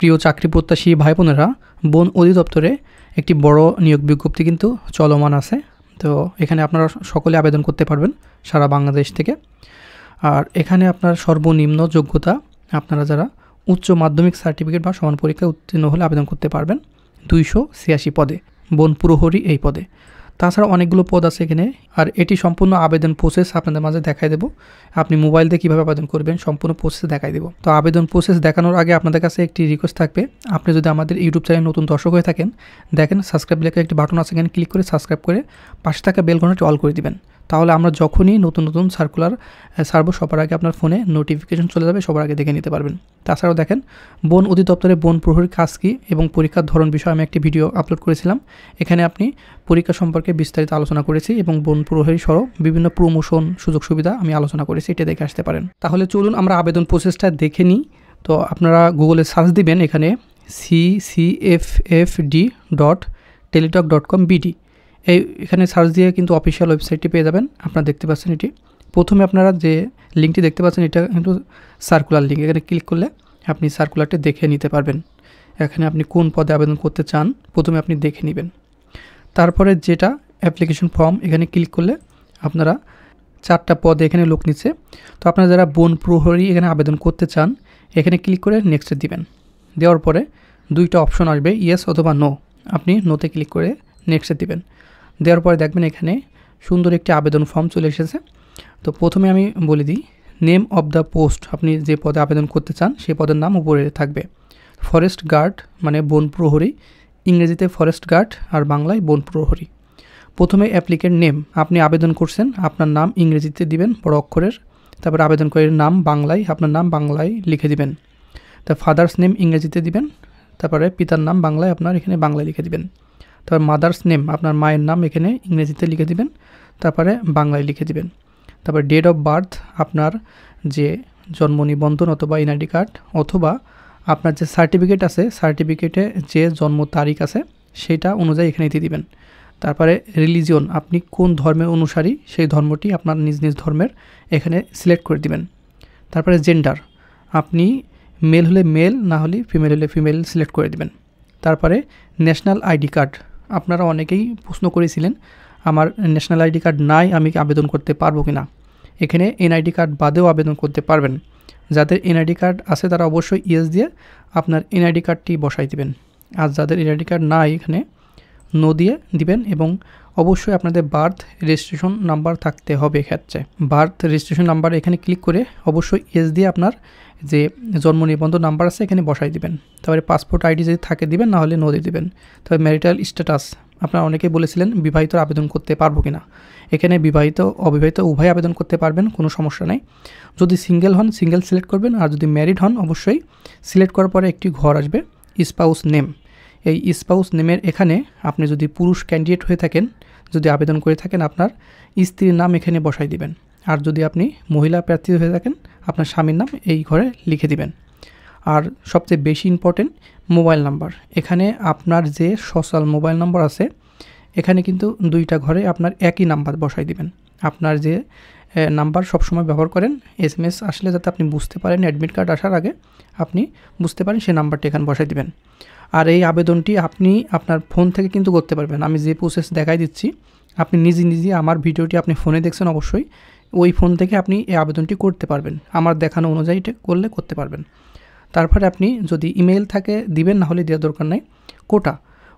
প্রিয় চাকরি প্রত্যাশী ভাই বোনেরা, বন অধিদপ্তরে একটি বড় নিয়োগ বিজ্ঞপ্তি কিন্তু চলমান আছে। তো এখানে আপনারা সকলে আবেদন করতে পারবেন সারা বাংলাদেশ থেকে। আর এখানে আপনার সর্বনিম্ন যোগ্যতা, আপনারা যারা উচ্চ মাধ্যমিক সার্টিফিকেট বা সমান পরীক্ষায় উত্তীর্ণ হলে আবেদন করতে পারবেন 286 পদে, বন প্রহরী এই পদে। তাছাড়া অনেকগুলো পদ আছে এখানে। আর এটি সম্পূর্ণ আবেদন প্রসেস আপনাদের মাঝে দেখাই দেবো। আপনি মোবাইল দিয়ে কীভাবে আবেদন করবেন সম্পূর্ণ প্রসেস দেখাই দেবো। তো আবেদন প্রসেস দেখানোর আগে আপনাদের কাছে একটি রিকোয়েস্ট থাকবে, আপনি যদি আমাদের ইউটিউব চ্যানেলে নতুন দর্শক হয়ে থাকেন, দেখেন সাবস্ক্রাইব লেখা একটি বাটন আছে, এখানে ক্লিক করে সাবস্ক্রাইব করে পাশে থাকা বেল ঘন্টাটি অল করে দিবেন। তাহলে আমরা যখনই নতুন নতুন সার্কুলার ছাড়বো সবার আগে আপনার ফোনে নোটিফিকেশন চলে যাবে, সবার আগে দেখে নিতে পারবেন। তাছাড়াও দেখেন বন অধিদপ্তরে বন প্রহরীর কাজ কী এবং পরীক্ষার ধরন বিষয়ে আমি একটি ভিডিও আপলোড করেছিলাম। এখানে আপনি পরীক্ষা সম্পর্কে বিস্তারিত আলোচনা করেছি এবং বন প্রহরী সহ বিভিন্ন প্রমোশন সুযোগ সুবিধা আমি আলোচনা করেছি, এটা দেখে আসতে পারেন। তাহলে চলুন আমরা আবেদন প্রসেসটা দেখে নিই। তো আপনারা গুগলে সার্চ দিবেন এখানে ccffd.teletalk.com/bd, এখানে সার্চ দিয়ে কিন্তু অফিসিয়াল ওয়েবসাইটটি পেয়ে যাবেন। আপনারা দেখতে পাচ্ছেন এটি। প্রথমে আপনারা যে লিঙ্কটি দেখতে পাচ্ছেন এটা কিন্তু সার্কুলার লিঙ্ক, এখানে ক্লিক করলে আপনি সার্কুলারটি দেখে নিতে পারবেন। এখানে আপনি কোন পদে আবেদন করতে চান প্রথমে আপনি দেখে নেবেন। তারপরে যেটা অ্যাপ্লিকেশন ফর্ম, এখানে ক্লিক করলে আপনারা 4টা পদে এখানে লোক নিচ্ছে। তো আপনারা যারা বন প্রহরী এখানে আবেদন করতে চান, এখানে ক্লিক করে নেক্সটে দিবেন। দেওয়ার পরে 2টা অপশন আসবে, ইয়েস অথবা নো। আপনি নোতে ক্লিক করে নেক্সটে দিবেন। দেওয়ার পরে দেখবেন এখানে সুন্দর একটি আবেদন ফর্ম চলে এসেছে। তো প্রথমে আমি বলে দিই, নেম অফ দ্য পোস্ট, আপনি যে পদে আবেদন করতে চান সেই পদের নাম উপরে থাকবে। ফরেস্ট গার্ড মানে বন প্রহরী, ইংরেজিতে ফরেস্ট গার্ড আর বাংলায় বন প্রহরী। প্রথমে অ্যাপ্লিকেন্ট নেম, আপনি আবেদন করছেন, আপনার নাম ইংরেজিতে দিবেন বড় অক্ষরের। তারপর আবেদনকারীর নাম বাংলায়, আপনার নাম বাংলায় লিখে দিবেন। তা ফাদার্স নেম ইংরেজিতে দিবেন, তারপরে পিতার নাম বাংলায়, আপনার এখানে বাংলায় লিখে দিবেন। তারপর মাদার্স নেম, আপনার মায়ের নাম এখানে ইংরেজিতে লিখে দিবেন, তারপরে বাংলায় লিখে দিবেন। তারপর ডেট অফ বার্থ, আপনার যে জন্ম নিবন্ধন অথবা এনআইডি কার্ড অথবা আপনার যে সার্টিফিকেট আছে সার্টিফিকেটে যে জন্ম তারিখ আছে সেটা অনুযায়ী এখানে দিয়ে দিবেন। তারপরে রিলিজিয়ন, আপনি কোন ধর্মের অনুসারী সেই ধর্মটি আপনার নিজ নিজ ধর্মের এখানে সিলেক্ট করে দিবেন। তারপরে জেন্ডার, আপনি মেল হলে মেল, না হলে ফিমেল হলে ফিমেল সিলেক্ট করে দিবেন। তারপরে ন্যাশনাল আইডি কার্ড, আপনারা অনেকেই প্রশ্ন করেছিলেন আমার ন্যাশনাল আইডি কার্ড নাই, আমি কি আবেদন করতে পারবো কি না। এখানে এনআইডি কার্ড বাদেও আবেদন করতে পারবেন। যাদের এনআইডি কার্ড আছে তারা অবশ্যই ইয়েস দিয়ে আপনার এনআইডি কার্ডটি বসাই দিবেন। আর যাদের এনআইডি কার্ড নাই এখানে নো দিয়ে দিবেন। এবং অবশ্যই আপনাদের বার্থ রেজিস্ট্রেশন নাম্বার থাকতে হবে ক্ষেত্রে। বার্থ রেজিস্ট্রেশন নাম্বার এখানে ক্লিক করে অবশ্যই ইয়েস দিয়ে আপনার যে জন্ম নিবন্ধন নাম্বার আছে এখানে বসাই দিবেন। তারপরে পাসপোর্ট আইডি যদি থাকে দিবেন, না হলে নো দিয়ে দিবেন। তবে ম্যারিটাল স্ট্যাটাস, আপনারা অনেকেই বলেছিলেন বিবাহিত আবেদন করতে পারবো কিনা। এখানে বিবাহিত অবিবাহিত উভয় আবেদন করতে পারবেন, কোনো সমস্যা নেই। যদি সিঙ্গেল হন সিঙ্গেল সিলেক্ট করবেন, আর যদি ম্যারিড হন অবশ্যই সিলেক্ট করার পরে একটি ঘর আসবে স্পাউস নেম। এই স্পাউস নেমের এখানে আপনি যদি পুরুষ ক্যান্ডিডেট হয়ে থাকেন, যদি আবেদন করে থাকেন, আপনার স্ত্রীর নাম এখানে বসাই দিবেন। আর যদি আপনি মহিলা প্রার্থী হয়ে থাকেন আপনার স্বামীর নাম এই ঘরে লিখে দিবেন। আর সবচেয়ে বেশি ইম্পর্টেন্ট মোবাইল নাম্বার, এখানে আপনার যে সোশ্যাল মোবাইল নাম্বার আছে এখানে কিন্তু 2টা ঘরে আপনার একই নাম্বার বসাই দিবেন। আপনার যে নাম্বার সবসময় ব্যবহার করেন, SMS আসলে যাতে আপনি বুঝতে পারেন, অ্যাডমিট কার্ড আসার আগে আপনি বুঝতে পারেন, সেই নাম্বারটি এখানে বসাই দিবেন। আর এই আবেদনটি আপনি আপনার ফোন থেকে কিন্তু করতে পারবেন। আমি যে প্রসেস দেখাই দিচ্ছি আপনি নিজে আমার ভিডিওটি আপনি ফোনে দেখছেন, অবশ্যই ওই ফোন থেকে আপনি এই আবেদনটি করতে পারবেন। আমার দেখানো অনুযায়ী করতে পারবেন। তারপরে আপনি যদি ইমেল থাকে দিবেন, না হলে দেওয়ার দরকার নাই।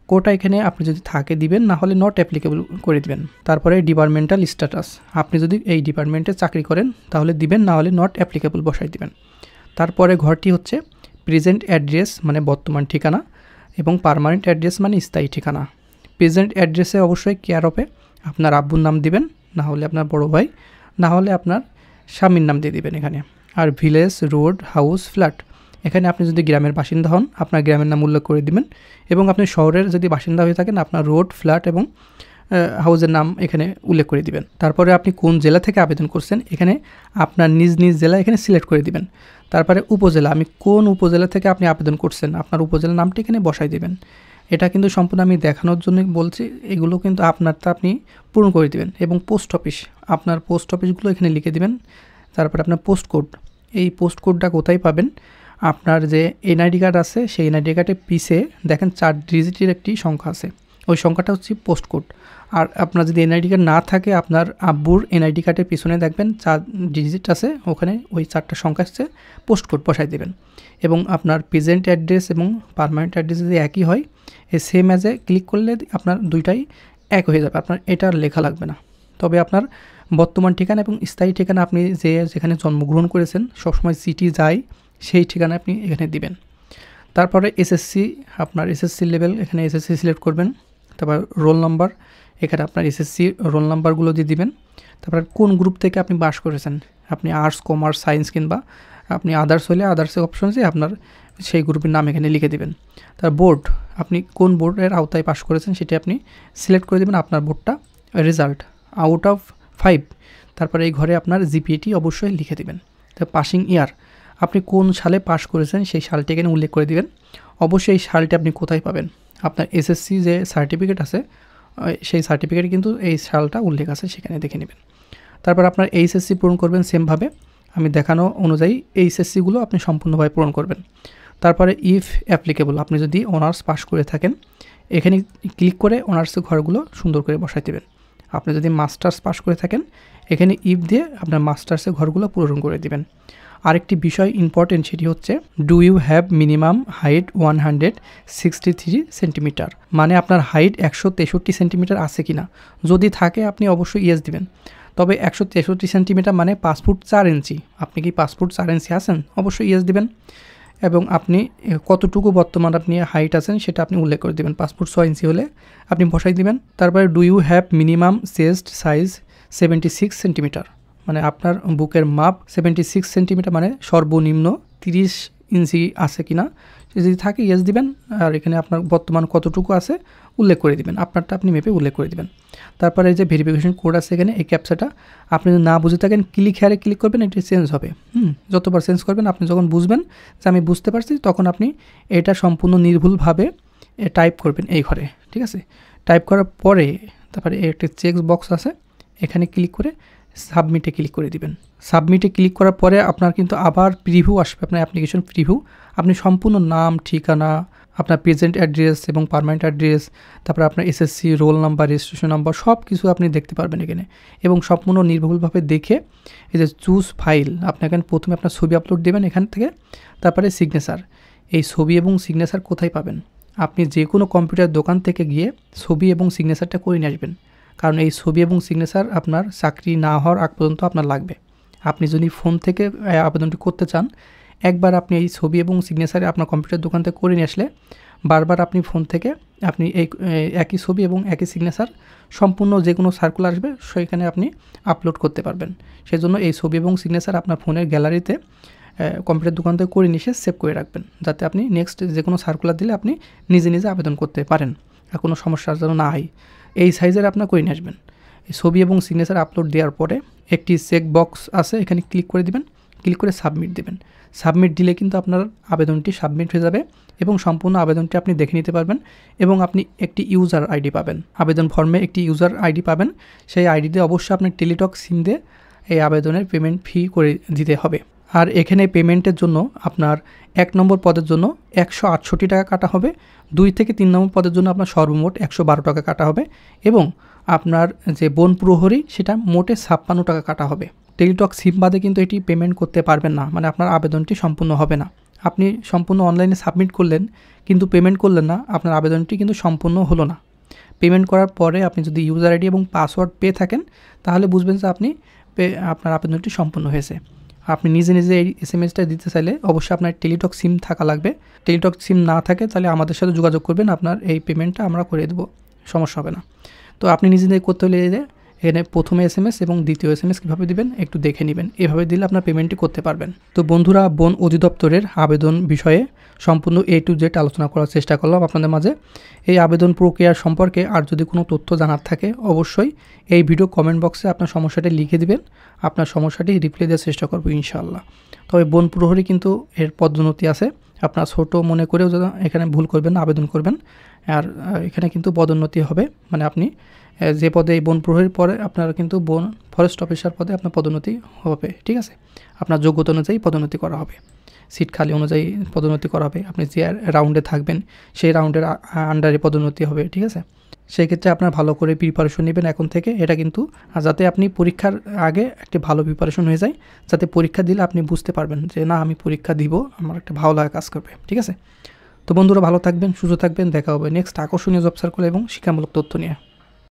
কোটা এখানে আপনি যদি থাকে দিবেন, না হলে নট অ্যাপ্লিকেবল করে দিবেন। তারপরে ডিপার্টমেন্টাল স্ট্যাটাস, আপনি যদি এই ডিপার্টমেন্টে চাকরি করেন তাহলে দিবেন, না হলে নট অ্যাপ্লিকেবল বসাই দিবেন। তারপরে ঘরটি হচ্ছে প্রেজেন্ট অ্যাড্রেস মানে বর্তমান ঠিকানা, এবং পার্মানেন্ট অ্যাড্রেস মানে স্থায়ী ঠিকানা। প্রেজেন্ট অ্যাড্রেসে অবশ্যই কেয়ার অফে আপনার আব্বুর নাম দিবেন, না হলে আপনার বড় ভাই, না হলে আপনার স্বামীর নাম দিয়ে দিবেন এখানে। আর ভিলেজ, রোড, হাউস, ফ্ল্যাট, এখানে আপনি যদি গ্রামের বাসিন্দা হন আপনার গ্রামের নাম উল্লেখ করে দিবেন, এবং আপনি শহরের যদি বাসিন্দা হয়ে থাকেন আপনার রোড, ফ্ল্যাট এবং হাউসের নাম এখানে উল্লেখ করে দিবেন। তারপরে আপনি কোন জেলা থেকে আবেদন করছেন এখানে আপনার নিজ জেলা এখানে সিলেক্ট করে দিবেন। তারপরে উপজেলা, আমি কোন উপজেলা থেকে আপনি আবেদন করছেন আপনার উপজেলার নামটি এখানে বসাই দিবেন। এটা কিন্তু সম্পূর্ণ আমি দেখানোর জন্য বলছি, এগুলো কিন্তু আপনারটা আপনি পূরণ করে দিবেন। এবং পোস্ট অফিস, আপনার পোস্ট অফিসগুলো এখানে লিখে দিবেন। তারপরে আপনার পোস্ট কোড, এই পোস্ট কোডটা কোথায় পাবেন আপনার যে এনআইডি কার্ড আছে সেই এনআইডি কার্ডের পিছে দেখেন 4 ডিজিটের একটি সংখ্যা আছে, ওই সংখ্যাটা হচ্ছে পোস্ট কোড। আর আপনার যদি এনআইডি কার্ড না থাকে আপনার আব্বুর এনআইডি কার্ডের পিছনে দেখবেন 4 ডিজিট আছে, ওখানে ওই 4টা সংখ্যা হচ্ছে পোস্ট কোড বসাই দেবেন। এবং আপনার প্রেজেন্ট অ্যাড্রেস এবং পার্মানেন্ট অ্যাড্রেস যদি একই হয় এই সেম অ্যাজে ক্লিক করলে আপনার দুইটাই এক হয়ে যাবে, আপনার এটা লেখা লাগবে না। তবে আপনার বর্তমান ঠিকানা এবং স্থায়ী ঠিকানা আপনি যেখানে জন্মগ্রহণ করেছেন সবসময় সিটি যাই সেই ঠিকানা আপনি এখানে দিবেন। তারপরে এসএসসি, আপনার এসএসসি লেভেল এখানে এসএসসি সিলেক্ট করবেন। তারপর রোল নাম্বার, এখানে আপনার এসএসসি রোল নাম্বারগুলো দিয়ে দিবেন। তারপর কোন গ্রুপ থেকে আপনি পাস করেছেন, আপনি আর্টস, কমার্স, সায়েন্স কিংবা আপনি আদার্স হলে আদার্সের অপশনসে আপনার সেই গ্রুপের নাম এখানে লিখে দেবেন। তার বোর্ড, আপনি কোন বোর্ডের আওতায় পাস করেছেন সেটি আপনি সিলেক্ট করে দেবেন। আপনার বোর্ডটা রেজাল্ট আউট অফ 5, তারপরে এই ঘরে আপনার জিপিএটি অবশ্যই লিখে দেবেন। তো পাসিং ইয়ার, আপনি কোন সালে পাস করেছেন সেই সালটি এখানে উল্লেখ করে দিবেন। অবশ্যই এই সালটি আপনি কোথায় পাবেন, আপনার এসএসসি যে সার্টিফিকেট আছে সেই সার্টিফিকেটে কিন্তু এই সালটা উল্লেখ আছে, সেখানে দেখে নেবেন। তারপর আপনার এইচএসসি পূরণ করবেন সেমভাবে আমি দেখানো অনুযায়ী এইচএসসিগুলো আপনি সম্পূর্ণভাবে পূরণ করবেন। তারপরে ইফ অ্যাপ্লিকেবল, আপনি যদি অনার্স পাস করে থাকেন এখানে ক্লিক করে অনার্সের ঘরগুলো সুন্দর করে বসাই দেবেন। আপনি যদি মাস্টার্স পাস করে থাকেন এখানে ইফ দিয়ে আপনার মাস্টার্সের ঘরগুলো পূরণ করে দিবেন। আরেকটি বিষয় ইম্পর্টেন্ট, সেটি হচ্ছে do you have minimum height 163 centimetre, মানে আপনার হাইট 163 সেন্টিমিটার আছে কিনা, যদি থাকে আপনি অবশ্যই ইয়েস দিবেন। তবে 163 সেন্টিমিটার মানে 5 ফুট 4 ইঞ্চি, আপনি কি 5 ফুট 4 ইঞ্চি আছেন, অবশ্যই ইয়েস দিবেন। এবং আপনি কতটুকু বর্তমান আপনি হাইট আছেন সেটা আপনি উল্লেখ করে দেবেন, 5 ফুট 6 ইঞ্চি হলে আপনি বসাই দিবেন। তারপরে do you have minimum chest size 76 centimetre, মানে আপনার বুকের মাপ 76 সেন্টিমিটার মানে সর্বনিম্ন 30 ইঞ্চি আছে কিনা, যদি থাকে ইয়েস দিবেন। আর এখানে আপনার বর্তমান কতটুকু আছে উল্লেখ করে দিবেন, আপনারটা আপনি মেপে উল্লেখ করে দিবেন। তারপরে যে ভেরিফিকেশন কোড আছে এখানে এই ক্যাপচাটা আপনি যদি না বুঝে থাকেন ক্লিক হেয়ারে ক্লিক করবেন, এটি চেঞ্জ হবে। যতবার চেঞ্জ করবেন আপনি যখন বুঝবেন যে আমি বুঝতে পারছি তখন আপনি এটা সম্পূর্ণ নির্ভুলভাবে টাইপ করবেন এই ঘরে, ঠিক আছে। টাইপ করার পরে তারপরে একটা চেক বক্স আছে এখানে ক্লিক করে সাবমিটে ক্লিক করে দিবেন। সাবমিটে ক্লিক করার পরে আপনার কিন্তু আবার প্রিভিউ আসবে, আপনার অ্যাপ্লিকেশন প্রিভিউ। আপনি সম্পূর্ণ নাম, ঠিকানা, আপনার প্রেজেন্ট অ্যাড্রেস এবং পার্মানেন্ট অ্যাড্রেস, তারপরে আপনার SSC roll number, registration number সব কিছু আপনি দেখতে পারবেন এখানে। এবং সম্পূর্ণ নির্ভুলভাবে দেখে এই যে চুজ ফাইল, আপনি এখানে প্রথমে আপনার ছবি আপলোড দেবেন এখান থেকে, তারপরে সিগনেচার। এই ছবি এবং সিগনেচার কোথায় পাবেন, আপনি যে কোনো কম্পিউটার দোকান থেকে গিয়ে ছবি এবং সিগনেচারটা করে নিয়ে আসবেন, কারণ এই ছবি এবং সিগনেচার আপনার চাকরি না হওয়ার আগ পর্যন্ত আপনার লাগবে। আপনি যদি ফোন থেকে আবেদনটি করতে চান, একবার আপনি এই ছবি এবং সিগনেচারে আপনার কম্পিউটার দোকান থেকে করে নিয়ে আসলে বারবার আপনি ফোন থেকে আপনি এই একই ছবি এবং একই সিগনেচার সম্পূর্ণ যে কোনো সার্কুলার আসবে সেখানে আপনি আপলোড করতে পারবেন। সেজন্য এই ছবি এবং সিগনেচার আপনার ফোনের গ্যালারিতে কম্পিউটার দোকান থেকে করে নিয়ে সেভ করে রাখবেন, যাতে আপনি নেক্সট যে কোনো সার্কুলার দিলে আপনি নিজে নিজে আবেদন করতে পারেন আর কোনো সমস্যার যেন না হয়। এই সাইজের আপনার করে নিয়ে আসবেন। এই ছবি এবং সিগনেচার আপলোড দেওয়ার পরে একটি চেক বক্স আছে এখানে ক্লিক করে দিবেন, ক্লিক করে সাবমিট দেবেন। সাবমিট দিলে কিন্তু আপনার আবেদনটি সাবমিট হয়ে যাবে এবং সম্পূর্ণ আবেদনটি আপনি দেখে নিতে পারবেন এবং আপনি একটি ইউজার আইডি পাবেন। আবেদন ফর্মে একটি ইউজার আইডি পাবেন, সেই আইডিতে অবশ্যই আপনার টেলিটক সিম দিয়ে এই আবেদনের পেমেন্ট ফি করে দিতে হবে। আর এখানে পেমেন্টের জন্য আপনার 1 নম্বর পদের জন্য 168 টাকা কাটা হবে, 2 থেকে 3 নম্বর পদের জন্য আপনার সর্বমোট 112 টাকা কাটা হবে এবং আপনার যে বন প্রহরী সেটা মোটে 56 টাকা কাটা হবে। টেলিটক সিম বাদে কিন্তু এটি পেমেন্ট করতে পারবেন না, মানে আপনার আবেদনটি সম্পূর্ণ হবে না। আপনি সম্পূর্ণ অনলাইনে সাবমিট করলেন কিন্তু পেমেন্ট করলেন না, আপনার আবেদনটি কিন্তু সম্পূর্ণ হলো না। পেমেন্ট করার পরে আপনি যদি ইউজার আইডি এবং পাসওয়ার্ড পেয়ে থাকেন তাহলে বুঝবেন যে আপনার আবেদনটি সম্পূর্ণ হয়েছে। আপনি নিজে নিজে এই এসএমএসটা দিতে চাইলে অবশ্যই আপনার টেলিটক সিম থাকা লাগবে। টেলিটক সিম না থাকে তাহলে আমাদের সাথে যোগাযোগ করবেন, আপনার এই পেমেন্টটা আমরা করে দেবো, সমস্যা হবে না। তো আপনি নিজে নিজে করতে হলে এখানে প্রথমে এসএমএস এবং দ্বিতীয় এসএমএস কীভাবে দিবেন একটু দেখে নেবেন, এভাবে দিলে আপনার পেমেন্টটি করতে পারবেন। তো বন্ধুরা, বন অধিদপ্তরের আবেদন বিষয়ে সম্পূর্ণ A to Z আলোচনা করার চেষ্টা করলাম আপনাদের মাঝে। এই আবেদন প্রক্রিয়া সম্পর্কে আর যদি কোনো তথ্য জানার থাকে অবশ্যই এই ভিডিও কমেন্ট বক্সে আপনার সমস্যাটি লিখে দিবেন, আপনার সমস্যাটি রিপ্লাই দেওয়ার চেষ্টা করবো ইনশাআল্লাহ। তবে বন প্রহরী কিন্তু এর পদোন্নতি আছে, আপনার ছোট মনে করেও যেন এখানে ভুল করবেন না, আবেদন করবেন। আর এখানে কিন্তু পদোন্নতি হবে, মানে আপনি যে পদে এই বন প্রহরীর পরে আপনার কিন্তু বন ফরেস্ট অফিসার পদে আপনার পদোন্নতি হবে, ঠিক আছে। আপনার যোগ্যতা অনুযায়ী পদোন্নতি করা হবে। সিট খালি অনুযায়ী পদোন্নতি করা হবে, আপনি যে রাউন্ডে থাকবেন সেই রাউন্ডের আন্ডারে পদোন্নতি হবে, ঠিক আছে। সেই ক্ষেত্রে আপনার ভালো করে প্রিপারেশন নেবেন এখন থেকে, এটা কিন্তু যাতে আপনি পরীক্ষার আগে একটি ভালো প্রিপারেশন হয়ে যায়, যাতে পরীক্ষা দিলে আপনি বুঝতে পারবেন যে না আমি পরীক্ষা দিব, আমার একটা ভালো লাগা কাজ করবে, ঠিক আছে। তো বন্ধুরা ভালো থাকবেন, সুস্থ থাকবেন, দেখা হবে নেক্সট আকর্ষণীয় জব সার্কুলার এবং শিক্ষামূলক তথ্য নিয়ে।